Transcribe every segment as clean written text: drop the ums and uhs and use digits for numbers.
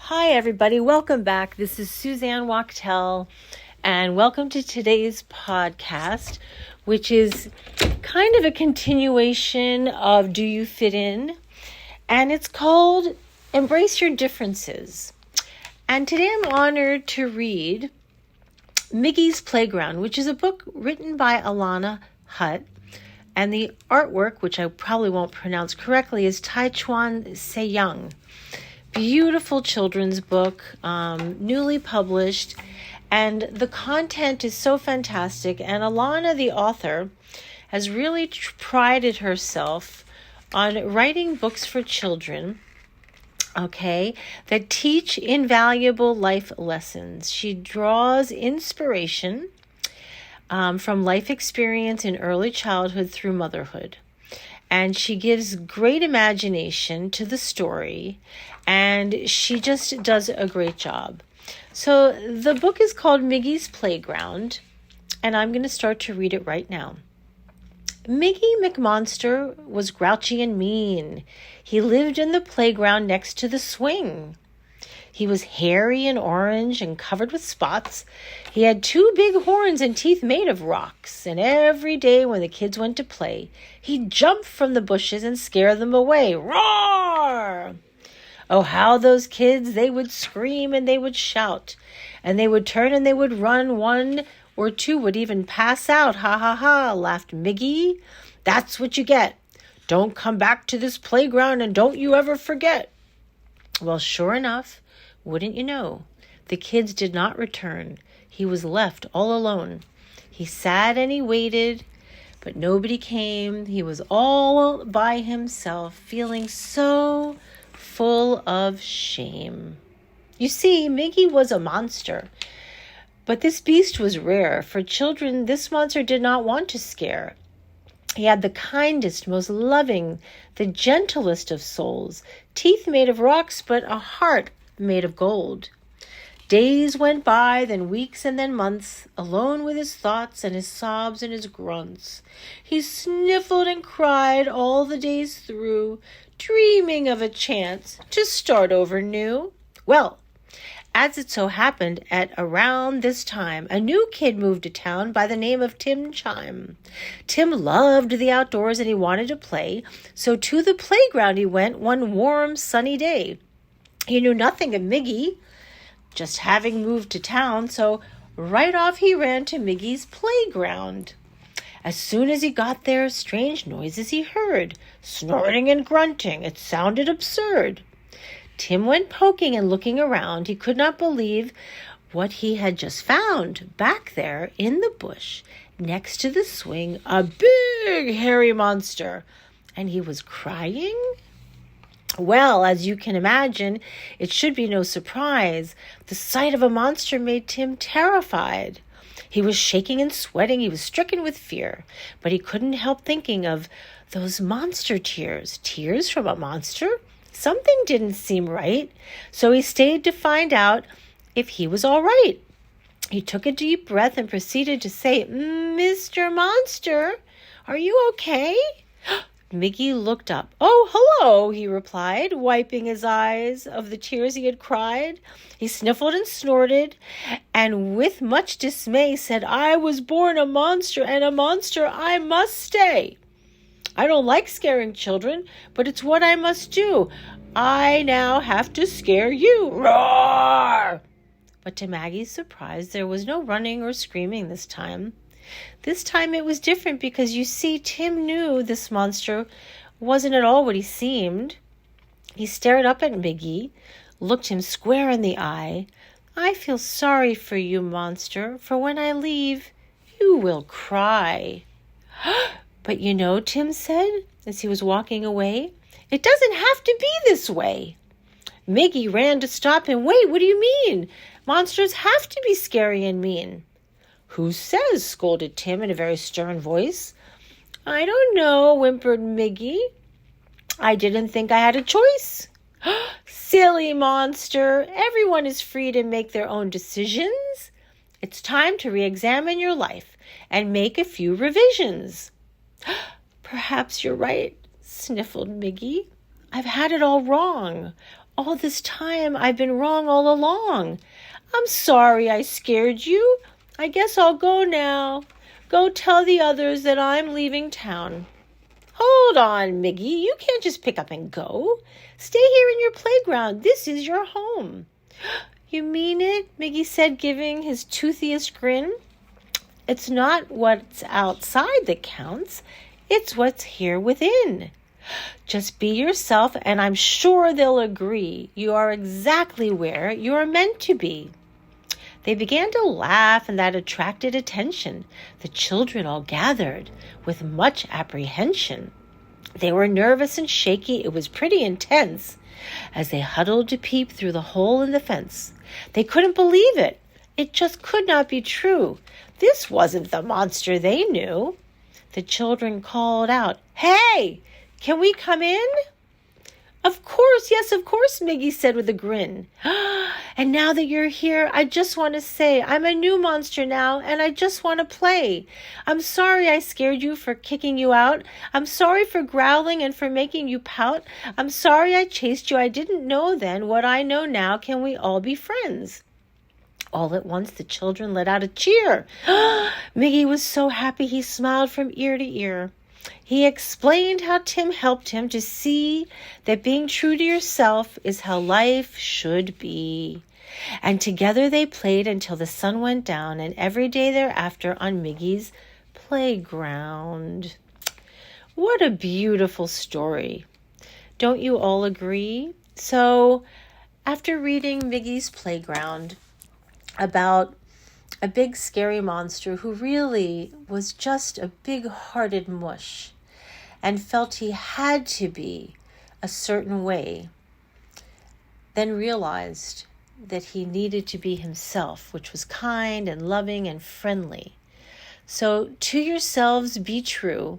Hi, everybody. Welcome back. This is Suzanne Wachtel, and welcome to today's podcast, which is kind of a continuation of Do You Fit In? And it's called Embrace Your Differences. And today I'm honored to read Miggy's Playground, which is a book written by Alana Hutt. And the artwork, which I probably won't pronounce correctly, is Taichuan Seiyang. Beautiful children's book, newly published, and the content is so fantastic. And Alana, the author, has really prided herself on writing books for children, that teach invaluable life lessons. She draws inspiration from life experience in early childhood through motherhood. And she gives great imagination to the story, and she just does a great job. So the book is called Miggy's Playground, and I'm going to start to read it right now. Miggy McMonster was grouchy and mean. He lived in the playground next to the swing. He was hairy and orange and covered with spots. He had 2 big horns and teeth made of rocks, and every day when the kids went to play, he'd jump from the bushes and scare them away. Roar! Oh, how those kids, they would scream and they would shout, and they would turn and they would run. 1 or 2 would even pass out. Ha, ha, ha, laughed Miggy. That's what you get. Don't come back to this playground and don't you ever forget. Well, sure enough, wouldn't you know, the kids did not return. He was left all alone. He sat and he waited, but nobody came. He was all by himself, feeling so full of shame. You see, Miggy was a monster, but this beast was rare. For children, this monster did not want to scare. He had the kindest, most loving, the gentlest of souls, teeth made of rocks, but a heart made of gold. Days went by, then weeks, and then months, alone with his thoughts and his sobs and his grunts. He sniffled and cried all the days through, dreaming of a chance to start over new. Well, as it so happened, at around this time, a new kid moved to town by the name of Tim Chime. Tim loved the outdoors and he wanted to play, so to the playground he went one warm, sunny day. He knew nothing of Miggy, just having moved to town, so right off he ran to Miggy's playground. As soon as he got there, strange noises he heard, snorting and grunting. It sounded absurd. Tim went poking and looking around. He could not believe what he had just found. Back there in the bush, next to the swing, a big hairy monster. And he was crying? Well, as you can imagine, it should be no surprise. The sight of a monster made Tim terrified. He was shaking and sweating. He was stricken with fear, but he couldn't help thinking of those monster tears. Tears from a monster? Something didn't seem right, so he stayed to find out if he was all right. He took a deep breath and proceeded to say, Mr. Monster, are you okay? Miggy looked up. Oh, hello, he replied, wiping his eyes of the tears he had cried. He sniffled and snorted, and with much dismay said, I was born a monster, and a monster I must stay. I don't like scaring children, but it's what I must do. I now have to scare you. Roar! But to Maggie's surprise, there was no running or screaming this time. This time it was different because, you see, Tim knew this monster wasn't at all what he seemed. He stared up at Miggy, looked him square in the eye. I feel sorry for you, monster, for when I leave, you will cry. But you know, Tim said, as he was walking away, it doesn't have to be this way. Miggy ran to stop him. Wait, what do you mean? Monsters have to be scary and mean. Who says? Scolded Tim in a very stern voice. I don't know, whimpered Miggy. I didn't think I had a choice. Silly monster. Everyone is free to make their own decisions. It's time to re-examine your life and make a few revisions. Perhaps you're right, sniffled Miggy. I've had it all wrong. All this time I've been wrong all along. I'm sorry I scared you. I guess I'll go now. Go tell the others that I'm leaving town." "Hold on, Miggy. You can't just pick up and go. Stay here in your playground. This is your home." "You mean it?" Miggy said, giving his toothiest grin. "It's not what's outside that counts. It's what's here within. Just be yourself, and I'm sure they'll agree you are exactly where you are meant to be." They began to laugh, and that attracted attention. The children all gathered with much apprehension. They were nervous and shaky. It was pretty intense. As they huddled to peep through the hole in the fence, they couldn't believe it. It just could not be true. This wasn't the monster they knew. The children called out, "Hey, can we come in?" "Of course, yes, of course," Miggy said with a grin. "And now that you're here, I just want to say I'm a new monster now, and I just want to play. I'm sorry I scared you for kicking you out. I'm sorry for growling and for making you pout. I'm sorry I chased you. I didn't know then what I know now. Can we all be friends?" All at once, the children let out a cheer. Miggy was so happy he smiled from ear to ear. He explained how Tim helped him to see that being true to yourself is how life should be. And together they played until the sun went down, and every day thereafter on Miggy's playground. What a beautiful story. Don't you all agree? So, after reading Miggy's Playground about a big scary monster who really was just a big-hearted mush and felt he had to be a certain way, then realized that he needed to be himself, which was kind and loving and friendly. So to yourselves be true.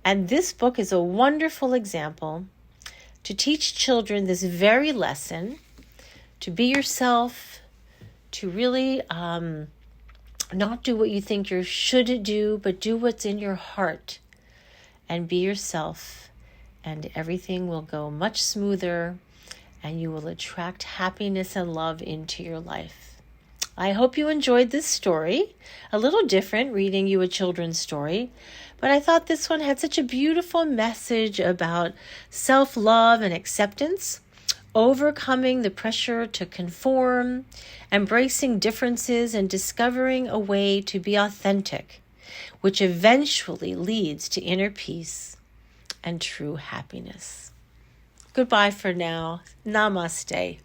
And this book is a wonderful example to teach children this very lesson, to be yourself, to really not do what you think you should do, but do what's in your heart and be yourself, and everything will go much smoother and you will attract happiness and love into your life. I hope you enjoyed this story. A little different reading you a children's story, but I thought this one had such a beautiful message about self-love and acceptance, overcoming the pressure to conform, embracing differences, and discovering a way to be authentic, which eventually leads to inner peace and true happiness. Goodbye for now. Namaste.